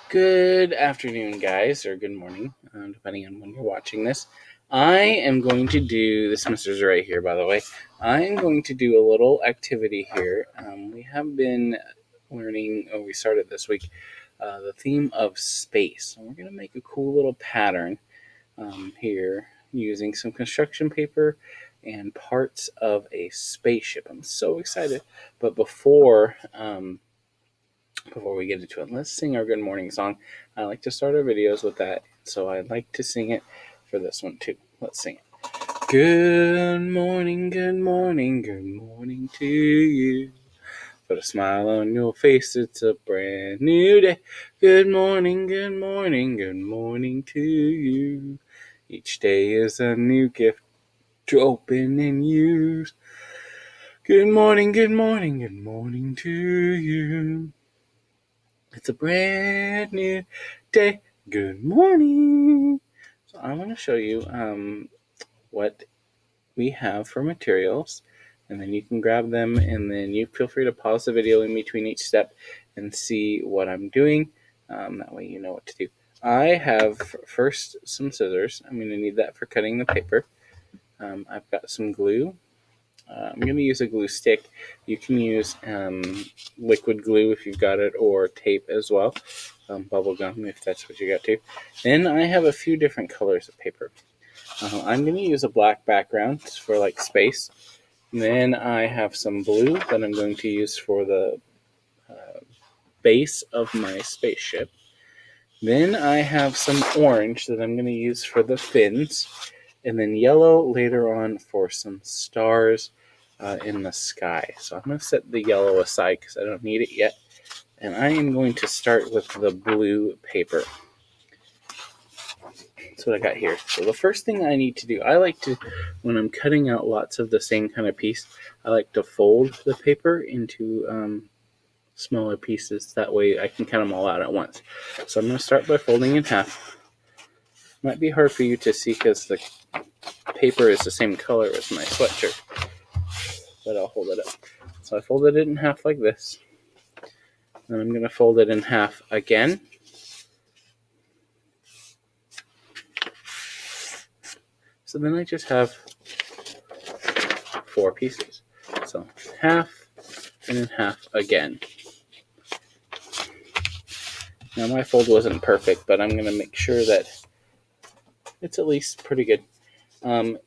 Good afternoon, guys, or good morning, depending on when you're watching this. I am going to do, this Mr. right here, by the way. I am going to do a little activity here. We have been learning, we started this week, the theme of space. And we're going to make a cool little pattern here using some construction paper and parts of a spaceship. I'm so excited. But before we get into it, let's sing our good morning song. I like to start our videos with that, so I'd like to sing it for this one too. Let's sing it. Good morning, good morning, good morning to you. Put a smile on your face, it's a brand new day. Good morning, good morning, good morning to you. Each day is a new gift to open and use. Good morning, good morning, good morning to you. It's a brand new day. Good morning. So I want to show you what we have for materials, and then you can grab them, and then you feel free to pause the video in between each step and see what I'm doing. That way you know what to do. I have first some scissors. I'm going to need that for cutting the paper. I've got some glue. I'm going to use a glue stick. You can use liquid glue if you've got it, or tape as well. Bubble gum if that's what you got too. Then I have a few different colors of paper. I'm going to use a black background for like space. And then I have some blue that I'm going to use for the base of my spaceship. Then I have some orange that I'm going to use for the fins. And then yellow later on for some stars in the sky. So I'm going to set the yellow aside because I don't need it yet. And I am going to start with the blue paper. That's what I got here. So the first thing I need to do, I like to, when I'm cutting out lots of the same kind of piece, I like to fold the paper into smaller pieces. That way I can cut them all out at once. So I'm going to start by folding in half. Might be hard for you to see because the paper is the same color as my sweatshirt, but I'll hold it up. So I folded it in half like this. Then I'm going to fold it in half again. So then I just have 4 pieces. So half and then half again. Now my fold wasn't perfect, but I'm going to make sure that it's at least pretty good.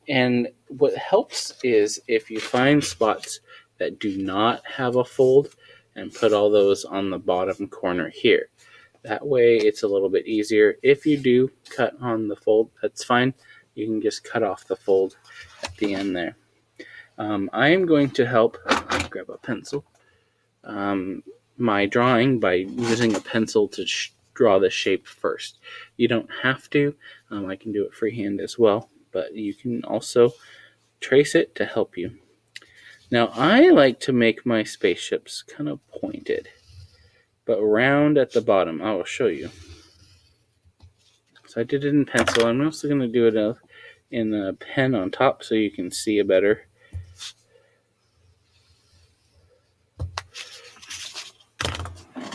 And what helps is if you find spots that do not have a fold and put all those on the bottom corner here. That way it's a little bit easier. If you do cut on the fold, that's fine. You can just cut off the fold at the end there. I am going to help, grab a pencil, my drawing by using a pencil to draw the shape first. You don't have to. I can do it freehand as well, but you can also trace it to help you. Now, I like to make my spaceships kind of pointed, but round at the bottom. I will show you. So I did it in pencil. I'm also going to do it in a pen on top so you can see it better.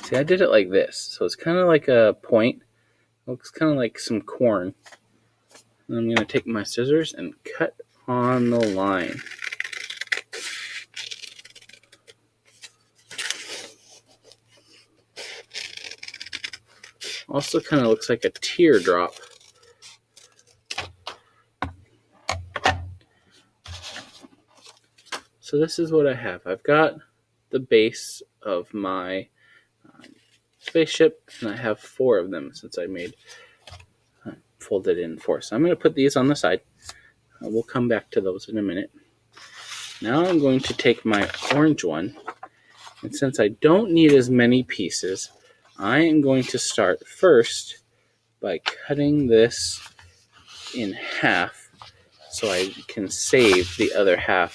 See, I did it like this. So it's kind of like a point. It looks kind of like some corn. And I'm going to take my scissors and cut on the line. Also kind of looks like a teardrop. So this is what I have. I've got the base of my spaceship, and I have 4 of them since I folded in 4. So I'm going to put these on the side. We'll come back to those in a minute. Now I'm going to take my orange one, and since I don't need as many pieces, I am going to start first by cutting this in half so I can save the other half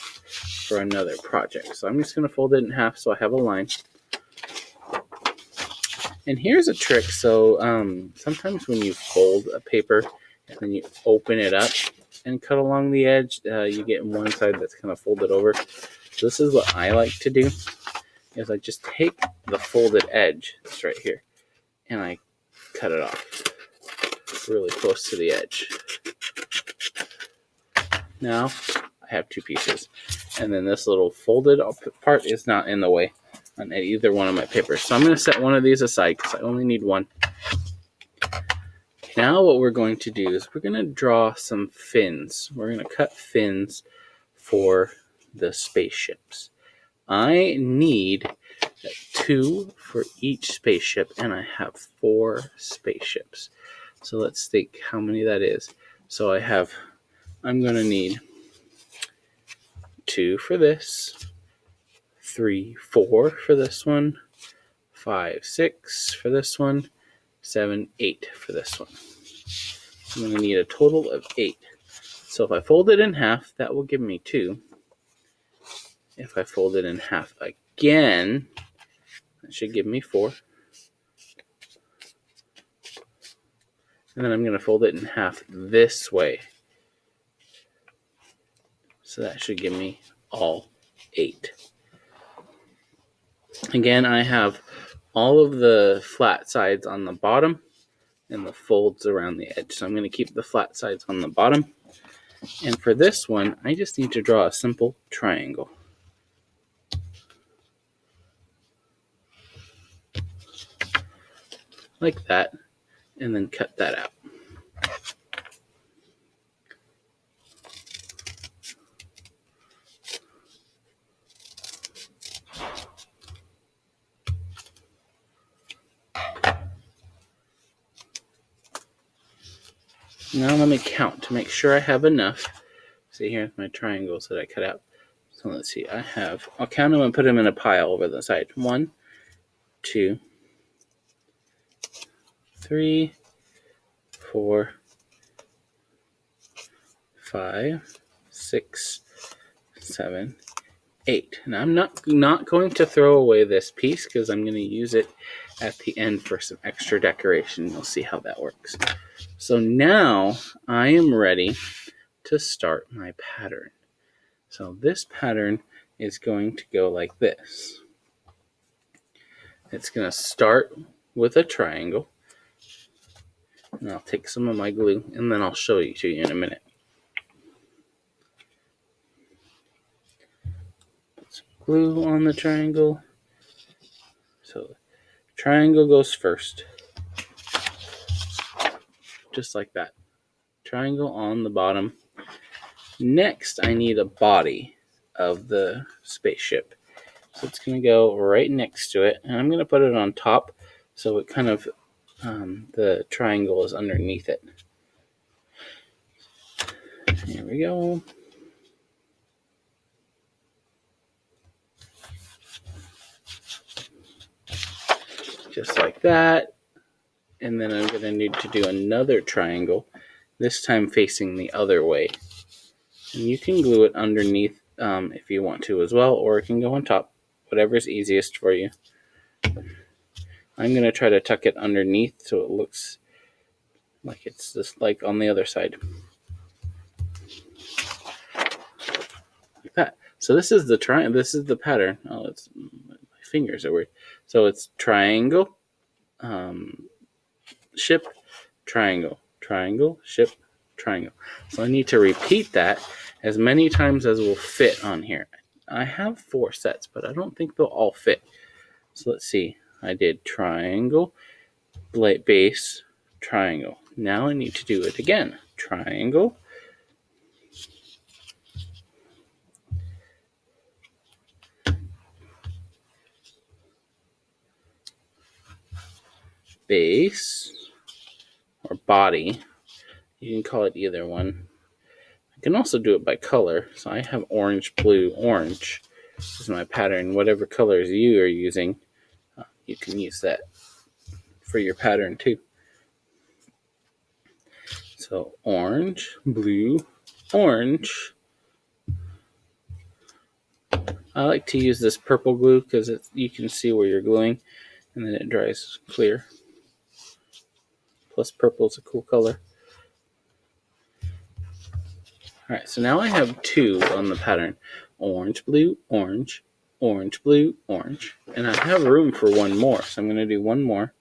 for another project. So I'm just going to fold it in half so I have a line. And here's a trick. So sometimes when you fold a paper and then you open it up and cut along the edge, you get one side that's kind of folded over. So this is what I like to do, is I just take the folded edge, that's right here, and I cut it off really close to the edge. Now I have 2 pieces, and then this little folded up part is not in the way on either one of my papers. So I'm going to set one of these aside because I only need one. Now what we're going to do is we're going to draw some fins. We're going to cut fins for the spaceships. I need 2 for each spaceship, and I have 4 spaceships. So let's think how many that is. So I'm going to need 2 for this, 3, 4 for this one, 5, 6 for this one, 7, 8 for this one. I'm going to need a total of 8. So if I fold it in half, that will give me 2. If I fold it in half again, that should give me 4. And then I'm going to fold it in half this way. So that should give me all 8. Again, I have all of the flat sides on the bottom and the folds around the edge. So I'm going to keep the flat sides on the bottom. And for this one, I just need to draw a simple triangle. Like that, and then cut that out. Now let me count to make sure I have enough. See, here's my triangles that I cut out. So let's see, I'll count them and put them in a pile over the side. 1, 2, 3, 4, 5, 6, 7, 8. And I'm not going to throw away this piece because I'm going to use it at the end for some extra decoration. You'll see how that works. So now I am ready to start my pattern. So this pattern is going to go like this. It's going to start with a triangle. And I'll take some of my glue and then I'll show you to you in a minute. Put some glue on the triangle. So the triangle goes first. Just like that. Triangle on the bottom. Next, I need a body of the spaceship. So it's going to go right next to it. And I'm going to put it on top so it kind of, the triangle is underneath it. Here we go. Just like that. And then I'm going to need to do another triangle, this time facing the other way. And you can glue it underneath if you want to as well, or it can go on top, whatever's easiest for you. I'm going to try to tuck it underneath so it looks like it's just like on the other side. Like that. So this is the pattern. Oh, my fingers are weird. So it's triangle, ship, triangle, triangle, ship, triangle. So I need to repeat that as many times as will fit on here. I have 4 sets, but I don't think they'll all fit. So let's see. I did triangle, base, triangle. Now I need to do it again. Triangle, base, or body. You can call it either one. I can also do it by color. So I have orange, blue, orange. This is my pattern. Whatever colors you are using, you can use that for your pattern too. So orange, blue, orange. I like to use this purple glue because you can see where you're gluing and then it dries clear. Plus purple is a cool color. Alright, so now I have 2 on the pattern. Orange, blue, orange, orange, blue, orange. And I have room for one more, so I'm going to do one more.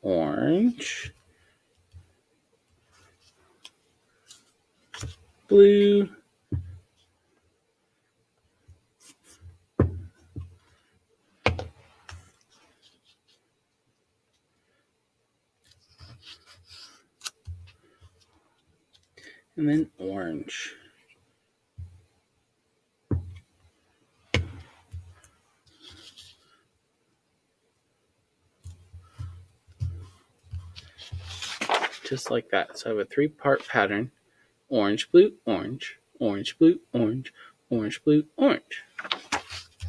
orange, blue, and then orange. Just like that. So I have a 3-part pattern: orange, blue, orange, orange, blue, orange, orange, blue, orange.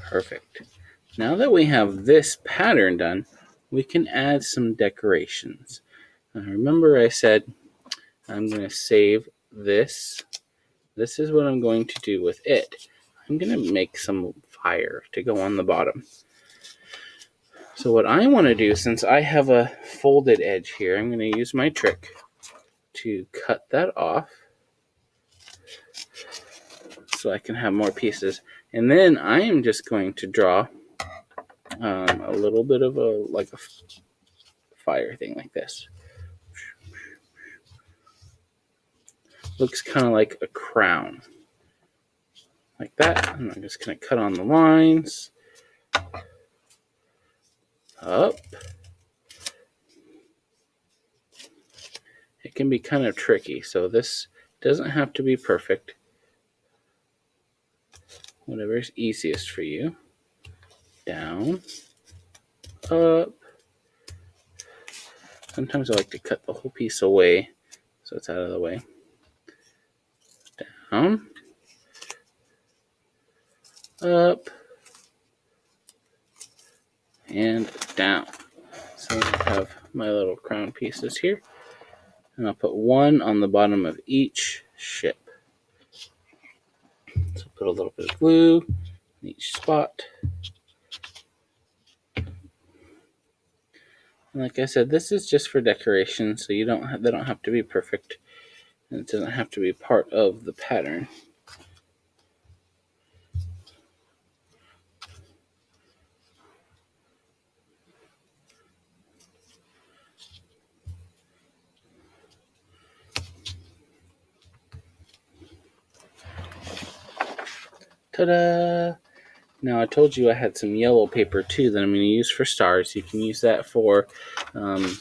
Perfect. Now that we have this pattern done, we can add some decorations. Now remember I said I'm going to save this. This is what I'm going to do with it. I'm going to make some fire to go on the bottom. So what I want to do, since I have a folded edge here, I'm going to use my trick to cut that off so I can have more pieces. And then I am just going to draw a little bit of a fire thing like this. Looks kind of like a crown. Like that. And I'm just going to cut on the lines. Up. It can be kind of tricky, so this doesn't have to be perfect. Whatever is easiest for you. Down. Up. Sometimes I like to cut the whole piece away so it's out of the way. Down. Up. And down. So I have my little crown pieces here. And I'll put one on the bottom of each ship. So put a little bit of glue in each spot. And like I said, this is just for decoration, so they don't have to be perfect. And it doesn't have to be part of the pattern. Ta-da! Now I told you I had some yellow paper too that I'm going to use for stars. You can use that for the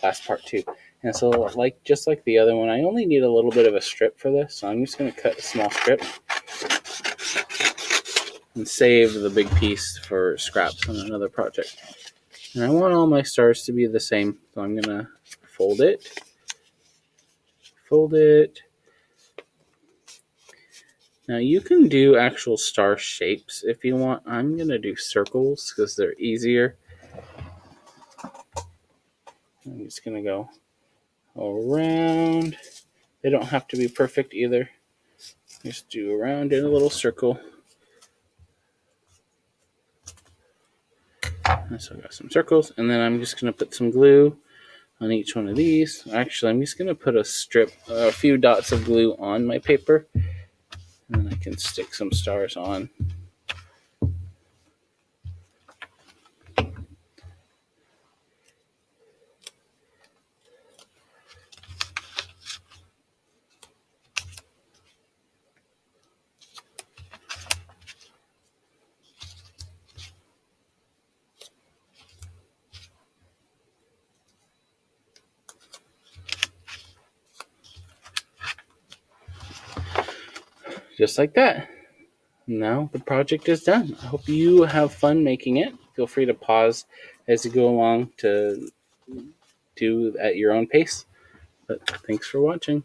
last part too. And so just like the other one, I only need a little bit of a strip for this. So I'm just going to cut a small strip and save the big piece for scraps on another project. And I want all my stars to be the same. So I'm going to fold it. Fold it. Now you can do actual star shapes if you want. I'm going to do circles because they're easier. I'm just going to go around. They don't have to be perfect either. Just do around in a little circle. So I got some circles, and then I'm just going to put some glue on each one of these. Actually, I'm just going to put a few dots of glue on my paper, and then I can stick some stars on. Just like that. Now the project is done. I hope you have fun making it. Feel free to pause as you go along to do at your own pace. But thanks for watching.